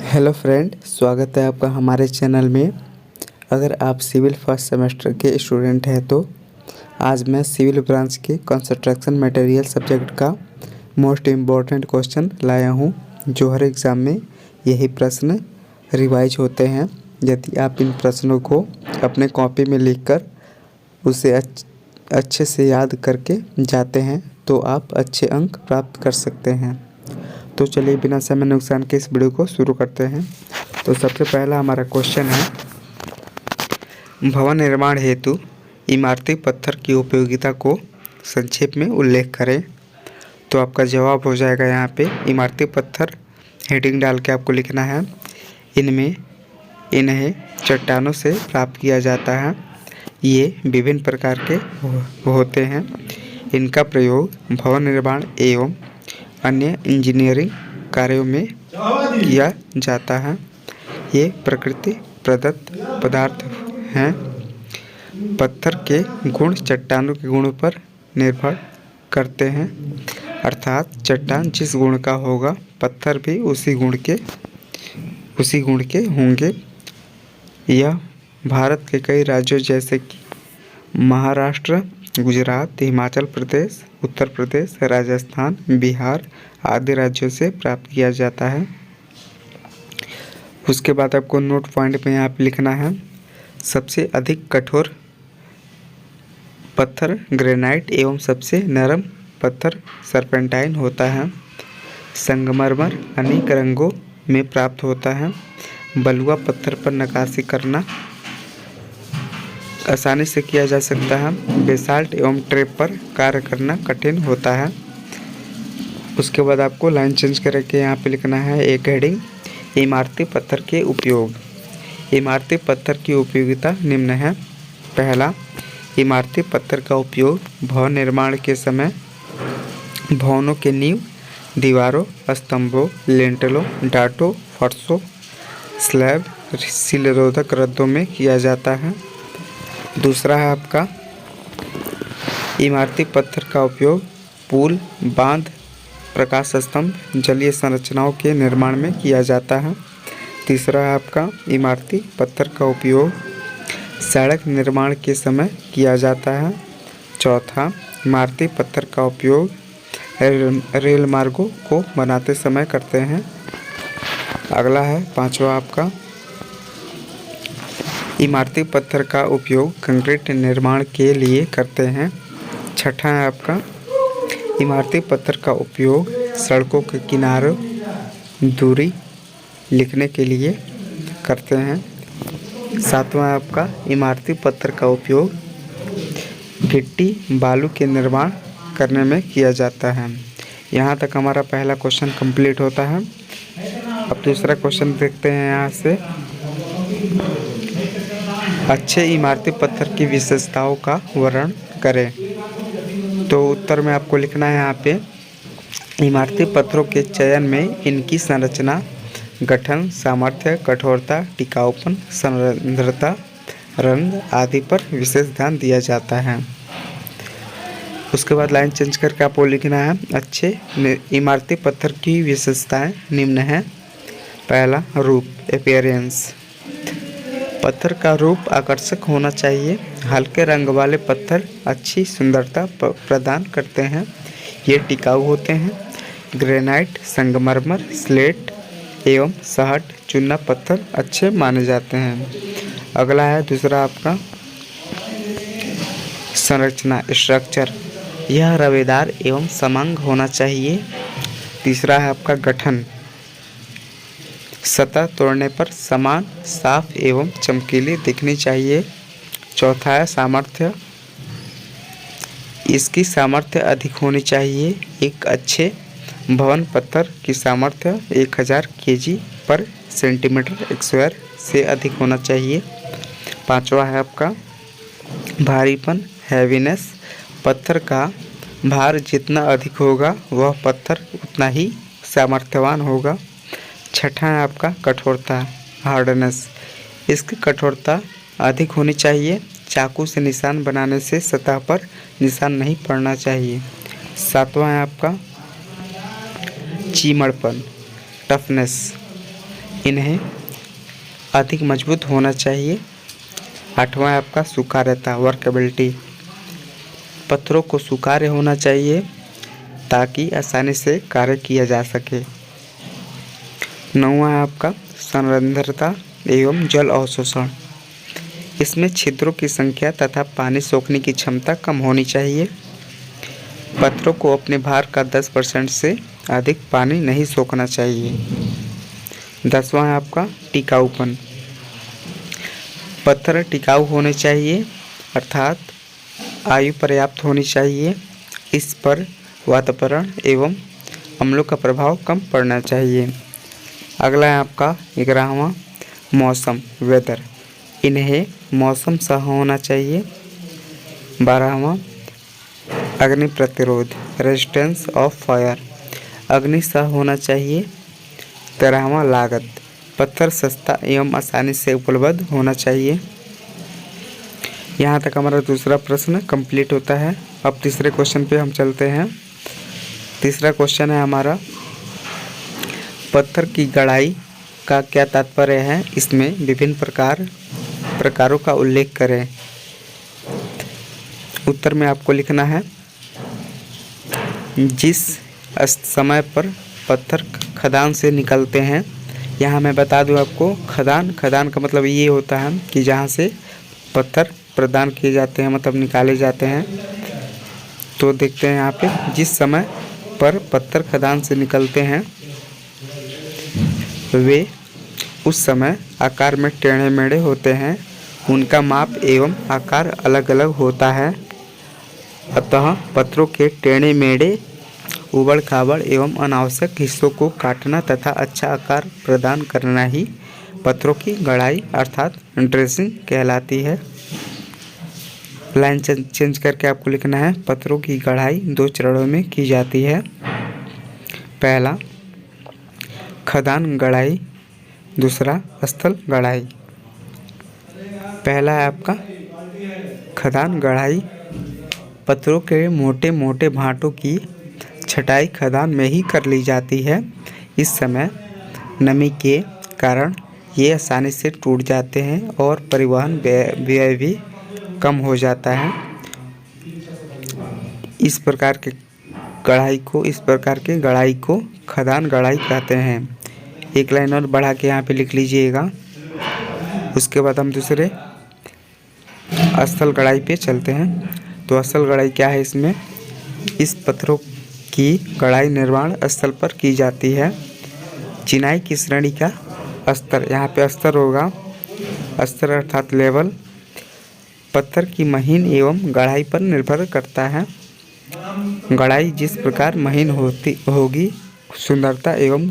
Hello friend, स्वागत है आपका हमारे चैनल में। अगर आप सिविल फर्स्ट सेमेस्टर के स्टूडेंट हैं तो आज मैं सिविल ब्रांच के कंस्ट्रक्शन मटेरियल सब्जेक्ट का मोस्ट इम्पॉर्टेंट क्वेश्चन लाया हूं, जो हर एग्ज़ाम में यही प्रश्न रिवाइज होते हैं। यदि आप इन प्रश्नों को अपने कॉपी में लिखकर उसे अच्छे से याद करके जाते हैं तो आप अच्छे अंक प्राप्त कर सकते हैं। तो चलिए बिना समय नुकसान के इस वीडियो को शुरू करते हैं। तो सबसे पहला हमारा क्वेश्चन है, भवन निर्माण हेतु इमारती पत्थर की उपयोगिता को संक्षेप में उल्लेख करें। तो आपका जवाब हो जाएगा यहाँ पे इमारती पत्थर, हेडिंग डाल के आपको लिखना है। इन्हें चट्टानों से प्राप्त किया जाता है। ये विभिन्न प्रकार के होते हैं। इनका प्रयोग भवन निर्माण एवं अन्य इंजीनियरिंग कार्यों में किया जाता है। ये प्रकृति प्रदत्त पदार्थ हैं। पत्थर के गुण चट्टानों के गुणों पर निर्भर करते हैं, अर्थात चट्टान जिस गुण का होगा पत्थर भी उसी गुण के होंगे। यह भारत के कई राज्यों जैसे कि महाराष्ट्र, गुजरात, हिमाचल प्रदेश, उत्तर प्रदेश, राजस्थान, बिहार आदि राज्यों से प्राप्त किया जाता है। उसके बाद आपको नोट पॉइंट में यहाँ पे लिखना है, सबसे अधिक कठोर पत्थर ग्रेनाइट एवं सबसे नरम पत्थर सर्पेंटाइन होता है। संगमरमर अनेक रंगों में प्राप्त होता है। बलुआ पत्थर पर नक्काशी करना आसानी से किया जा सकता है। बेसाल्ट एवं ट्रेप पर कार्य करना कठिन होता है। उसके बाद आपको लाइन चेंज करके यहाँ पे लिखना है एक हेडिंग, इमारती पत्थर के उपयोग। इमारती पत्थर की उपयोगिता निम्न है। पहला, इमारती पत्थर का उपयोग भवन निर्माण के समय भवनों के नींव, दीवारों, स्तंभों, लिंटलों, डाटों, फर्शों, स्लैब, सीलरोधक रद्दों में किया जाता है। दूसरा है आपका, इमारती पत्थर का उपयोग पुल, बांध, प्रकाश स्तंभ, जलीय संरचनाओं के निर्माण में किया जाता है। तीसरा है आपका, इमारती पत्थर का उपयोग सड़क निर्माण के समय किया जाता है। चौथा, इमारती पत्थर का उपयोग रेल मार्गों को बनाते समय करते हैं। अगला है पांचवा आपका, इमारती पत्थर का उपयोग कंक्रीट निर्माण के लिए करते हैं। छठा है आपका, इमारती पत्थर का उपयोग सड़कों के किनारों दूरी लिखने के लिए करते हैं। सातवां है आपका, इमारती पत्थर का उपयोग गिट्टी बालू के निर्माण करने में किया जाता है। यहाँ तक हमारा पहला क्वेश्चन कंप्लीट होता है। अब दूसरा क्वेश्चन देखते हैं यहाँ से, अच्छे इमारती पत्थर की विशेषताओं का वर्णन करें। तो उत्तर में आपको लिखना है यहाँ पे, इमारती पत्थरों के चयन में इनकी संरचना, गठन, सामर्थ्य, कठोरता, टिकाऊपन, सौंदर्यता, रंग आदि पर विशेष ध्यान दिया जाता है। उसके बाद लाइन चेंज करके आपको लिखना है, अच्छे इमारती पत्थर की विशेषताएं निम्न हैं। पहला, रूप, अपीयरेंस। पत्थर का रूप आकर्षक होना चाहिए। हल्के रंग वाले पत्थर अच्छी सुंदरता प्रदान करते हैं। ये टिकाऊ होते हैं। ग्रेनाइट, संगमरमर, स्लेट एवं सहट चूना पत्थर अच्छे माने जाते हैं। अगला है दूसरा आपका, संरचना, स्ट्रक्चर। यह रवेदार एवं समंग होना चाहिए। तीसरा है आपका, गठन। सतह तोड़ने पर समान, साफ एवं चमकीली दिखनी चाहिए। चौथा है सामर्थ्य। इसकी सामर्थ्य अधिक होनी चाहिए। एक अच्छे भवन पत्थर की सामर्थ्य 1000 kg पर सेंटीमीटर स्क्वायर से अधिक होना चाहिए। पांचवा है आपका, भारीपन, हैवीनेस। पत्थर का भार जितना अधिक होगा वह पत्थर उतना ही सामर्थ्यवान होगा। छठा है आपका, कठोरता, हार्डनेस। इसकी कठोरता अधिक होनी चाहिए। चाकू से निशान बनाने से सतह पर निशान नहीं पड़ना चाहिए। सातवां है आपका, चीमड़पन, टफनेस। इन्हें अधिक मजबूत होना चाहिए। 8वां है आपका स्वीकार्यता, वर्केबिलिटी। पत्थरों को स्वीकार्य होना चाहिए ताकि आसानी से कार्य किया जा सके। 9वां है आपका संरंध्रता एवं जल अवशोषण। इसमें छिद्रों की संख्या तथा पानी सोखने की क्षमता कम होनी चाहिए। पत्थरों को अपने भार का 10% से अधिक पानी नहीं सोखना चाहिए। 10वां है आपका टिकाऊपन। पत्थर टिकाऊ होने चाहिए अर्थात आयु पर्याप्त होनी चाहिए। इस पर वातावरण एवं अम्लों का प्रभाव कम पड़ना चाहिए। अगला है आपका 11वां मौसम, वेदर। इन्हें मौसम सह होना चाहिए। 12वां अग्नि प्रतिरोध, रेजिस्टेंस ऑफ फायर। अग्नि सह होना चाहिए। 13वां लागत, पत्थर सस्ता एवं आसानी से उपलब्ध होना चाहिए। यहाँ तक हमारा दूसरा प्रश्न कंप्लीट होता है। अब तीसरे क्वेश्चन पे हम चलते हैं। तीसरा क्वेश्चन है हमारा, पत्थर की गड़ाई का क्या तात्पर्य है, इसमें विभिन्न प्रकारों का उल्लेख करें। उत्तर में आपको लिखना है, जिस समय पर पत्थर खदान से निकलते हैं। यहाँ मैं बता दूँ आपको, खदान का मतलब ये होता है कि जहाँ से पत्थर प्रदान किए जाते हैं, मतलब निकाले जाते हैं। तो देखते हैं यहाँ पे, जिस समय पर पत्थर खदान से निकलते हैं वे उस समय आकार में टेढ़े मेढ़े होते हैं। उनका माप एवं आकार अलग अलग होता है। अतः पत्थरों के टेढ़े मेढ़े, उबड़ खाबड़ एवं अनावश्यक हिस्सों को काटना तथा अच्छा आकार प्रदान करना ही पत्थरों की गड़ाई अर्थात ड्रेसिंग कहलाती है। लाइन चेंज करके आपको लिखना है, पत्थरों की गड़ाई 2 चरणों में की जाती है। पहला खदान गड़ाई, दूसरा स्थल गड़ाई। पहला है आपका खदान गड़ाई। पत्थरों के मोटे मोटे भाटों की छटाई खदान में ही कर ली जाती है। इस समय नमी के कारण ये आसानी से टूट जाते हैं और परिवहन व्यय भी कम हो जाता है। इस प्रकार के गड़ाई को खदान गड़ाई कहते हैं। एक लाइन और बढ़ा के यहाँ पे लिख लीजिएगा। उसके बाद हम दूसरे स्थल गड़ाई पे चलते हैं। तो स्थल गड़ाई क्या है, इसमें इस पत्थरों की गड़ाई निर्माण स्थल पर की जाती है। चिनाई की श्रेणी का स्तर, यहाँ पे स्तर होगा, स्तर अर्थात लेवल, पत्थर की महीन एवं गड़ाई पर निर्भर करता है। गड़ाई जिस प्रकार महीन होगी, सुंदरता एवं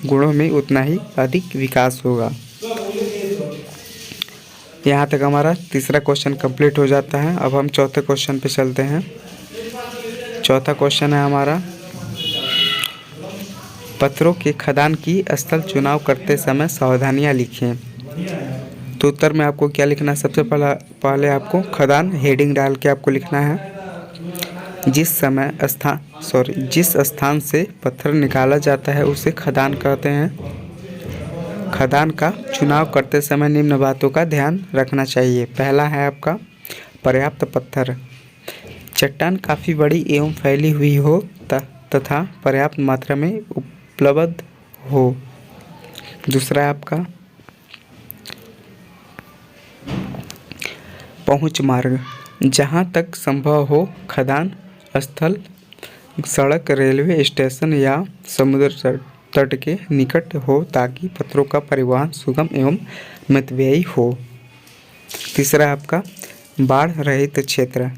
गुणों में उतना ही अधिक विकास होगा। यहाँ तक हमारा तीसरा क्वेश्चन कंप्लीट हो जाता है। अब हम चौथे क्वेश्चन पे चलते हैं। चौथा क्वेश्चन है हमारा, पत्थरों के खदान की स्थल चुनाव करते समय सावधानियाँ लिखें। तो उत्तर में आपको क्या लिखना है, सबसे पहले आपको खदान हेडिंग डाल के आपको लिखना है, जिस स्थान से पत्थर निकाला जाता है उसे खदान कहते हैं। खदान का चुनाव करते समय निम्न बातों का ध्यान रखना चाहिए। पहला है आपका पर्याप्त पत्थर, चट्टान काफ़ी बड़ी एवं फैली हुई हो तथा पर्याप्त मात्रा में उपलब्ध हो। दूसरा है आपका पहुंच मार्ग, जहां तक संभव हो खदान स्थल सड़क, रेलवे स्टेशन या समुद्र तट के निकट हो ताकि पत्थरों का परिवहन सुगम एवं मितव्ययी हो। तीसरा आपका बाढ़ रहित क्षेत्र,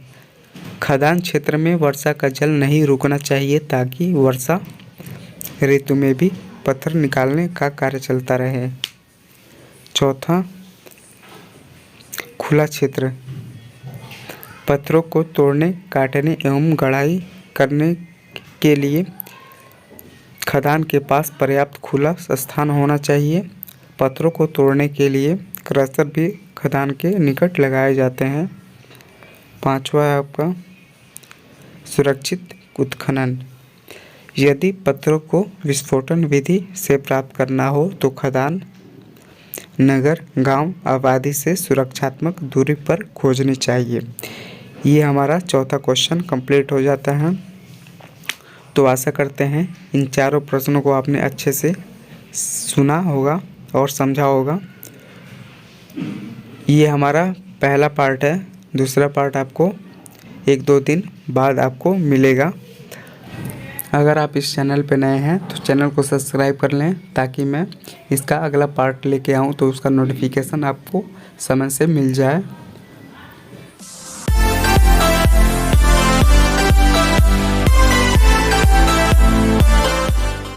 खदान क्षेत्र में वर्षा का जल नहीं रुकना चाहिए ताकि वर्षा ऋतु में भी पत्थर निकालने का कार्य चलता रहे। चौथा खुला क्षेत्र, पत्थरों को तोड़ने, काटने एवं गड़ाई करने के लिए खदान के पास पर्याप्त खुला स्थान होना चाहिए। पत्थरों को तोड़ने के लिए क्रशर भी खदान के निकट लगाए जाते हैं। पांचवा है आपका सुरक्षित उत्खनन, यदि पत्थरों को विस्फोटन विधि से प्राप्त करना हो तो खदान, नगर, गांव, आबादी से सुरक्षात्मक दूरी पर खोजनी चाहिए। ये हमारा चौथा क्वेश्चन कंप्लीट हो जाता है। तो आशा करते हैं इन चारों प्रश्नों को आपने अच्छे से सुना होगा और समझा होगा। ये हमारा पहला पार्ट है। दूसरा पार्ट आपको 1-2 दिन बाद आपको मिलेगा। अगर आप इस चैनल पे नए हैं तो चैनल को सब्सक्राइब कर लें ताकि मैं इसका अगला पार्ट लेके आऊँ तो उसका नोटिफिकेशन आपको समय से मिल जाए।